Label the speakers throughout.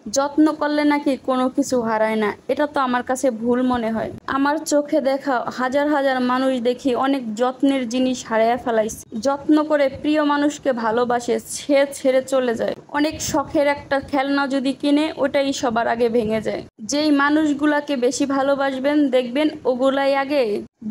Speaker 1: যত্ন করলে নাকি কোনো কিছু হারায় না, এটা তো আমার কাছে ভুল মনে হয়। আমার চোখে দেখা হাজার হাজার মানুষ দেখি অনেক যত্নের জিনিস হারিয়ে ফেলাইছে। যত্ন করে প্রিয় মানুষকে ভালোবাসে, সে ছেড়ে চলে যায়। অনেক শখের একটা খেলনা যদি কিনে, ওটাই সবার আগে ভেঙে যায়। যেই মানুষগুলাকে বেশি ভালোবাসবেন দেখবেন ওগুলাই আগে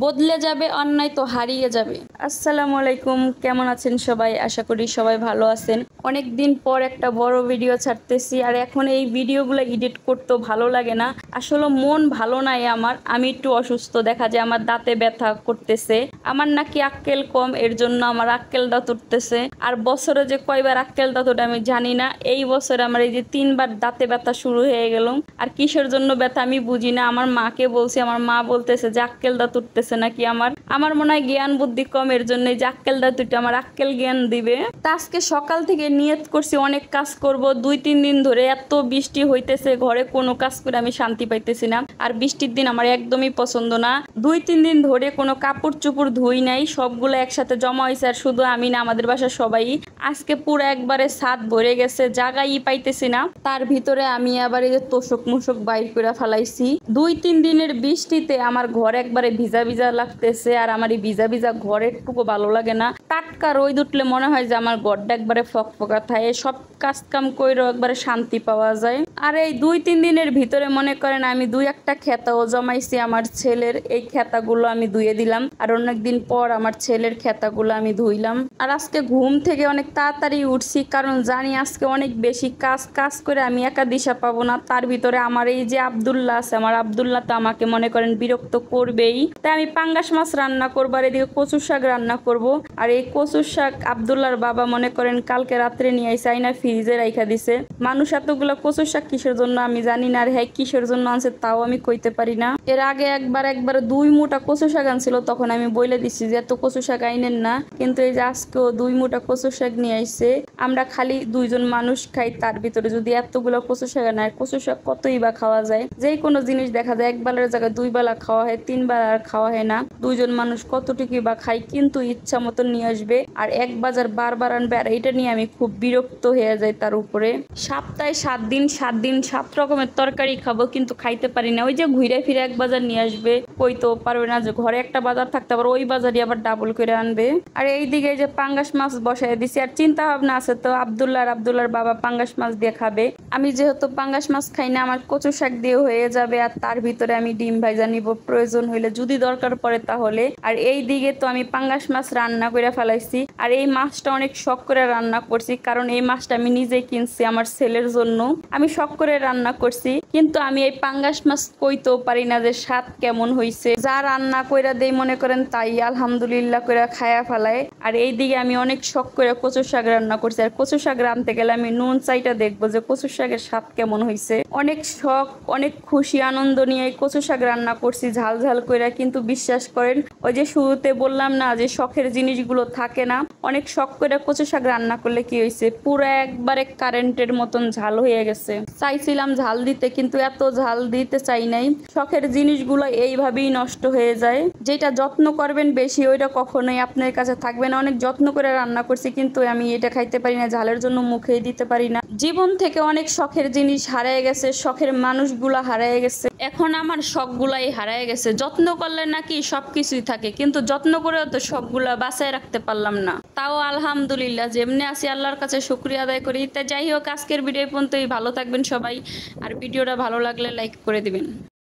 Speaker 1: বদলে যাবে, অন্যায় তো হারিয়ে যাবে। আসসালামু আলাইকুম, কেমন আছেন সবাই? আশা করি সবাই ভালো আছেন। অনেক দিন পর একটা বড় ভিডিও ছাড়তেছি, আর এখন এই ভিডিওগুলো এডিট করতেও ভালো লাগে না। আসলে মন ভালো নাই আমার, আমি একটু অসুস্থ, দেখা যায় আমার দাঁতে ব্যথা করতেছে। আমার নাকি আক্কেল কম, এর জন্য আমার আক্কেল দাঁত উঠতেছে। আর বছরে যে কয়বার আক্কেল দাঁত ওঠে আমি জানি না। এই বছরে আমার এই যে 3বার দাঁতে ব্যথা শুরু হয়ে গেল। আর কিসের জন্য ব্যথা আমি বুঝি না। আমার মাকে বলছি, আমার মা বলতেছে যে আক্কেল দাঁত উঠতেছে নাকি আমার মনে হয় জ্ঞান বুদ্ধি কম, এর জন্য যে আক্কেল দাঁত উঠে আমার আক্কেল জ্ঞান দিবে। তা আজকে সকাল থেকে নিয়ত করছি অনেক কাজ করব। 2-3 দিন ধরে এত বৃষ্টি হইতেছে, ঘরে কোনো কাজ করে আমি শান্তি পাইতেছি না। আর বৃষ্টির দিন আমার একদমই পছন্দ না। 2-3 দিন ধরে কোনো কাপড় চোপড় ধুই নাই, সবগুলো একসাথে জমা হয়েছে। আর শুধু আমি না, আমাদের বাসার সবাই। আজকে পুরো একবারে ছাদ ভরে গেছে, জায়গাই পাইতেছি না। তার ভিতরে আমি আবার এই যে তোষক মুষক বাইর করে ফেলাইছি। 2-3 দিনের বৃষ্টিতে আমার ঘর একবারে ভিজা ভিজা লাগতেছে। আর আমার এই ভিজা ভিজা ঘরের টুকু ভালো লাগে না। টাটকা রোদ উঠলে মনে হয় যে আমার ঘরটা একবারে ফকফকা থাকে, সব কাজ কাম কইরও একবারে শান্তি পাওয়া যায়। আর এই 2-3 দিনের ভিতরে মনে করেন আমি 2-1টা খেতাও জমাইছি আমার ছেলের। এই খেতাগুলো আমি ধুয়ে দিলাম, আর অনেকদিন পর আমার ছেলের খেতাগুলো আমি ধুইলাম। আর আজকে ঘুম থেকে অনেক তাড়াতাড়ি উঠছি, কারণ জানি আজকে অনেক বেশি কাজ করে আমি একা দিশা পাবো না। তার ভিতরে আমার এই যে আব্দুল্লাহ আছে, আমার আব্দুল্লাহ তো আমাকে মনে করেন বিরক্ত করবেই। তাই আমি পাঙ্গাস মাছ রান্না করবো, আর এদিকে কচু শাক রান্না করব। আর এই কচু শাক আব্দুল্লাহর বাবা মনে করেন কালকে রাত্রে নিয়ে আইসে, আইনা ফ্রিজে রাইখা দিছে। মানুষ এতগুলো কচু শাক কিসের জন্য আমি জানি না, আর হ্যাঁ কিসের জন্য আনছে তাও আমি কইতে পারি না। এর আগে একবার 2 মুঠা কচু শাক আনছিল, তখন আমি বলে দিছি যে এত কচু শাক আইনেন না। কিন্তু এই যে আজকেও 2 মুঠা কচু শাক নিয়ে আইছে। আমরা খালি 2জন মানুষ খাই, তার ভিতরে যদি এতগুলো কচু শাক আনে, কচু শাক কতই বা খাওয়া যায়? যে কোনো জিনিস দেখা যায় একবেলার জায়গায় 2 বেলা খাওয়া হয়, 3 বেলা আর খাওয়া হয় না। 2জন মানুষ কতটুকুই বা খাই, কিন্তু ইচ্ছা মতন নিয়ে আসবে আর এক বাজার বারবার আনবে। আর এটা নিয়ে আমি খুব বিরক্ত হয়ে যাই। তার উপরে সপ্তাহে 7 দিন 7 রকমের তরকারি খাবো, কিন্তু খাইতে পারি না। ওই যে ঘুরে ফিরে এক বাজার নিয়ে আসবে, কই তো পারবে না যে ঘরে একটা বাজার থাকতে, আবার ওই বাজারই আবার ডাবল করে আনবে। আর এইদিকে যে পাঙ্গাস মাছ বসাই দিছি, আর চিন্তা ভাবনা আছে তো আব্দুল্লাহর বাবা পাঙ্গাস মাছ দিয়ে খাবে। আমি যেহেতু পাঙ্গাস মাছ খাই না, আমার কচু শাক দিয়ে হয়ে যাবে। আর তার ভিতরে আমি ডিম ভাইজা নিব প্রয়োজন হইলে, যদি দরকার পড়ে তাহলে। আর এই দিকে তো আমি পাঙ্গাস মাছ রান্না করে ফেলাইছি। আর এই মাছটা অনেক শখ করে রান্না করছি, কারণ এই মাছটা আমি নিজেই কিনছি আমার ছেলের জন্য। আমি শখ করে রান্না করছি, কিন্তু আমি এই পাঙ্গাস মাছ কইতেও পারি না যে স্বাদ কেমন হইছে। যা রান্না কইরা দেই মনে করেন তাই আলহামদুলিল্লাহ করে খায়া ফেলায়। আর এই দিকে আমি অনেক শখ করে কচু শাক রান্না করছি। আর কচু শাক রাঁধতে গেলে আমি নুন চাইটা দেখবো যে কচু শাকের স্বাদ কেমন হইছে। অনেক শখ, অনেক খুশি আনন্দ নিয়ে এই কচু শাক রান্না করছি ঝাল ঝাল করে। কিন্তু বিশ্বাস করেন, ওই যে শুরুতে বললাম না যে শখের জিনিসগুলো থাকে না। অনেক শখ করে কচু শাক রান্না করলে কি হয়েছে, পুরো একবারে কারেন্টের মতন ঝাল হয়ে গেছে। চাইছিলাম ঝাল দিতে, কিন্তু এত ঝাল দিতে চাই নাই। শখের জিনিসগুলো এইভাবেই নষ্ট হয়ে যায়। যেটা যত্ন করবেন বেশি, ওইটা কখনোই আপনার কাছে থাকবে না। অনেক যত্ন করে রান্না করছি, কিন্তু আমি এটা খাইতে পারি না, ঝালের জন্য মুখেই দিতে পারি না। জীবন থেকে অনেক শখের জিনিস হারিয়ে গেছে, শখের মানুষগুলা হারিয়ে গেছে। এখন আমার শখগুলাই হারিয়ে গেছে। যত্ন করলে নাকি সবকিছুই থাকে, কিন্তু যত্ন করেও তো সবগুলা বাঁচায় রাখতে পারলাম না। তাও আলহামদুলিল্লাহ যেমনি আছি আল্লাহর কাছে শুকরিয়া আদায় করি। তাই যাই হোক, আজকের ভিডিও পর্যন্তই। ভালো থাকবেন সবাই, আর ভিডিওটা ভালো লাগলে লাইক করে দিবেন।